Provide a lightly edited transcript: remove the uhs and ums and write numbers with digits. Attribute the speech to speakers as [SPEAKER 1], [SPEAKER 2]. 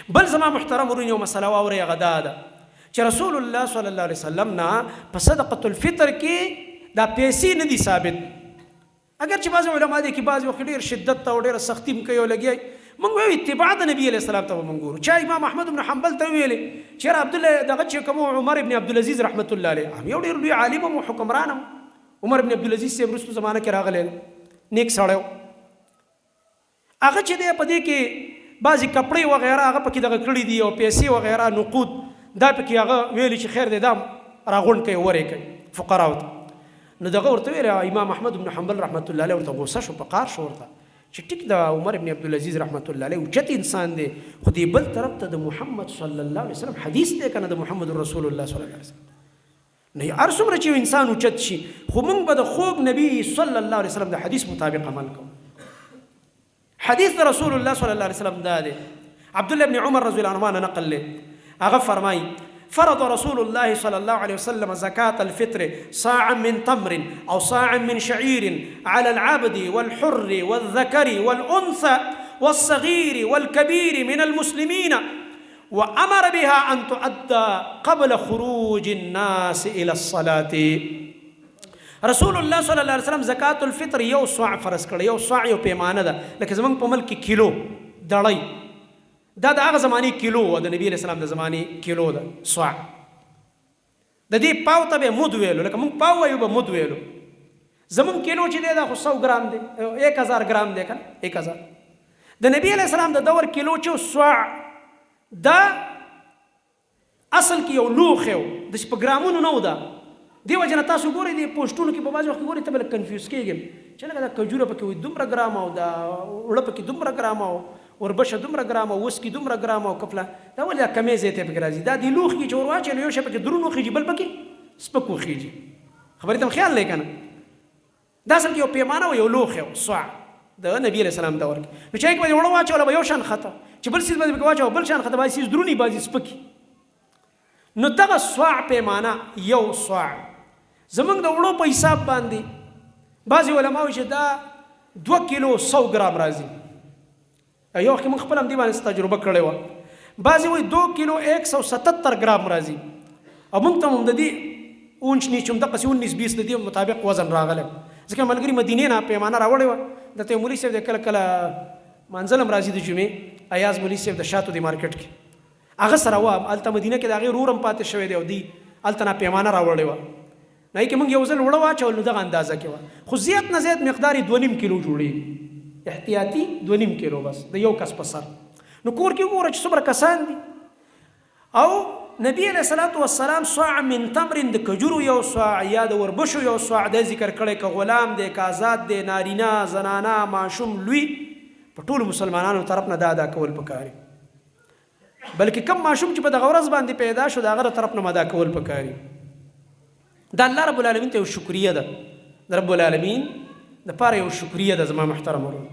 [SPEAKER 1] بل زما محترم ورونو مسله واوري غدا ده چې رسول الله صلی الله علیه وسلم نه په صدقه الفطر کې دا پیسې نه دي ثابت. اگر چې بعض علما دي کې بعض وخت ډیر شدت او ډیر سختی م کوي لګي موږ وی اتباع د نبی علیه السلام ته موږ ګورو. چا امام احمد بن حنبل ته ویلي چې عبد الله دغه چې کوم عمر ابن عبد العزيز رحمت الله علیه یو ډیر لوی عالم او حکمران عمر ابن عبد العزيز سے ورستو زمانہ کې راغلی نیک سړیو. هغه چې دی په دې کې بعضی کپڑے وغیرہ هغه پکې دغه کړی دي او پیسې وغیرہ نقود دا پکې هغه ویلي چې خیر دې دام راغونډ کوي ورې کوي فقراو ته. نو دغه ورته ویل امام احمد بن حنبل رحمت الله علیه ورته غوسه شو په قار شو ورته چې ټیک دا عمر ابن عبد العزيز رحمت الله علیه اوچت انسان دی خو دې بل طرف ته د محمد صلی الله علیه وسلم حدیث دی کنه د محمد رسول الله صلی الله علیه وسلم نه هر څومره چې انسان اوچت شي خو موږ به د خوږ نبی صلی الله علیه وسلم د حدیث مطابق عمل کوو. حدیث رسول الله صلی الله علیه وسلم دا دی عبد الله بن عمر رضی الله عنهما نقل له هغه فرمای فرض رسول الله صلى الله عليه وسلم زكاة الفطر صاعا من تمر أو صاعا من شعير على العبد والحر والذكر والأنثى والصغير والكبير من المسلمين وأمر بها أن تؤدى قبل خروج الناس إلى الصلاة. رسول الله صلى الله عليه وسلم زكاة الفطر یو صاع فرض کړ. یو صاع یو پیمانه ده لکه زمونږ په ملک کې کیلو دړی دا د هغه زمانی کیلو او د نبی علیہ السلام د زمانی کیلو ده صاع. د دې پاو ته به مد ویلو لکه مونږ پاو وایو به مد ویلو. زمون کیلو چې دی دا خو 100 ګرام دی 1000 ګرام دی کنه 1000. د نبی علیہ السلام د دور کیلو چې صاع دا اصل کې یو لوخ یو د په ګرامونو نه ودا دی وجنه تاسو ګورئ دی پوسټونو کې په باز وخت ګورئ ته بل کنفیوز کېږم چې لکه دا کجوره پکې وي دومره ګرام او دا وړه پکې دومره ګرام او وربشه دومره ګرام او وسکي دومره ګرام او کفله دا ولې کمې زیته پکې راځي دا دی لوخ کې چې ورواچې نو یو شی پکې درونو خېږي بل پکې سپکو خېږي. خبرې ته خیال لې کنه دا اصل کې یو پیمانه او یو لوخ یو صاع د نبی علیہ السلام دور کې نو چې کوم وړو واچول به یو شان خطه چې بل سیس به واچو بل شان خطه به سیس درونی بازي سپکی. نو دغه صاع پیمانه یو صاع زمونږ د وړو په حساب باندې بعضې علماء چې دا 2 کیلو 100 ګرام راځي. یو وخت موږ خپل هم دې باندې تجربه کړې وه. بعضې وایي 2 کیلو 177 ګرام راځي او موږ ته هم د دې اونچ نیچ هم دقسې 19-20 د دې مطابق وزن راغلی ځکه ملګري مدینې نه پیمانه راوړې وه. دلته یو مولي صاحب د کله کله منزل هم راځي د جمعې ایاز مولي صاحب د شاتو د مارکیټ کې هغه سره وه هلته مدینه کې د هغې رور هم پاتې شوی دی او دوی هلته نه پیمانه راوړې وه. نه کې موږ یو ځل وړه واچول نو دغه اندازه کې وه خو زیات نه زیات مقدار یې 2.5 کیلو جوړېږي احتیاطي 2.5 کیلو بس د یو کس په سر. نو کور کې وګوره چې څومره کسان دي. او نبی علیہ الصلوۃ والسلام صاع من تمر د کجورو یو صاع یا د وربشو یو صاع د ذکر کړی که غلام دی که آزاد دی نارینه زنانه ماشوم لوی په ټولو مسلمانانو طرف نه دا ادا کول پکاري. بلکې کم ماشوم چې په دغه ورځ باندې پیدا شو د هغه طرف نه ادا کول پکاري. دا الله رب العالمین ته یو شکریه ده د رب العالمین د پاره یو شکریه ده زما محترم ورونو.